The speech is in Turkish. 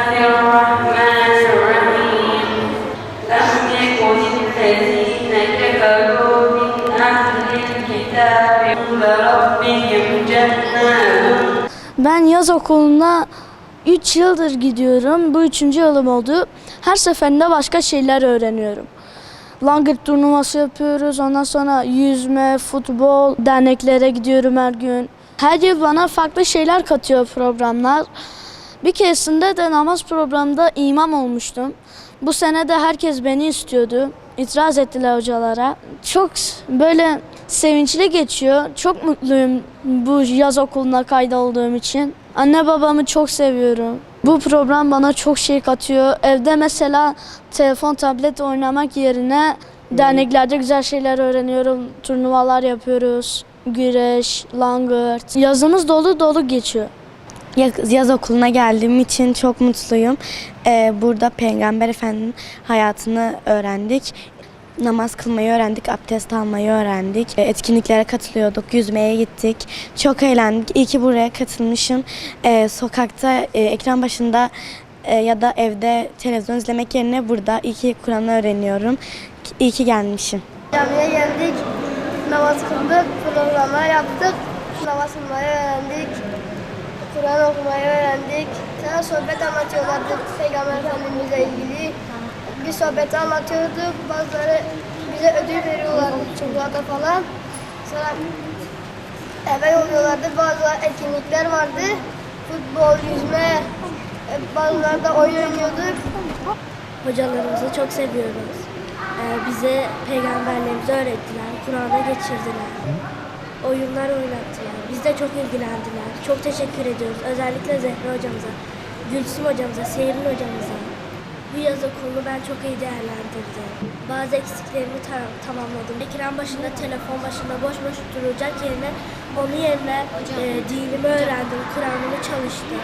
Bismillahirrahmanirrahim. Lem yekunillezine keferu min ahlil kitabi ve rabbihim cennetun. Ben yaz okuluna 3 yıldır gidiyorum. Bu 3. yılım oldu. Her seferinde başka şeyler öğreniyorum. Langırt turnuvası yapıyoruz. Ondan sonra yüzme, futbol, derneklere gidiyorum her gün. Her yıl bana farklı şeyler katıyor programlar. Bir keresinde de namaz programında imam olmuştum. Bu sene de herkes beni istiyordu. İtiraz ettiler hocalara. Çok böyle sevinçli geçiyor. Çok mutluyum bu yaz okuluna kaydolduğum için. Anne babamı çok seviyorum. Bu program bana çok şey katıyor. Evde mesela telefon, tablet oynamak yerine derneklerde güzel şeyler öğreniyorum. Turnuvalar yapıyoruz. Güreş, langırt. Yazımız dolu dolu geçiyor. Yaz okuluna geldiğim için çok mutluyum. Burada Peygamber Efendimiz'in hayatını öğrendik. Namaz kılmayı öğrendik, abdest almayı öğrendik. Etkinliklere katılıyorduk, yüzmeye gittik. Çok eğlendik. İyi ki buraya katılmışım. Sokakta, ekran başında ya da evde televizyon izlemek yerine burada iyi ki Kur'an'ı öğreniyorum. İyi ki gelmişim. Camiye geldik, namaz kıldık, programlar yaptık, namaz kılmayı öğrendik, Kur'an okumayı öğrendik. Sana sohbet anlatıyorlardı Peygamber Efendimiz'le ilgili. Bir sohbeti anlatıyorduk, bazıları bize ödül veriyorlardı, çikolata falan. Sonra eve yolluyorlardı, bazı etkinlikler vardı. Futbol, yüzme, bazıları da oyun oynuyorduk. Hocalarımızı çok seviyoruz. Bize peygamberlerimizi öğrettiler, Kur'an'a geçirdiler. Oyunlar oynattılar. Biz de çok ilgilendiler. Çok teşekkür ediyoruz. Özellikle Zehra hocamıza, Gülsüm hocamıza, Seyirin hocamıza. Bu yaz okulunu ben çok iyi değerlendirdim. Bazı eksiklerimi tamamladım. Ekran başında, telefon başında boş boş duracak yerine onun yerine dinimi öğrendim, Kur'an'ımı çalıştım.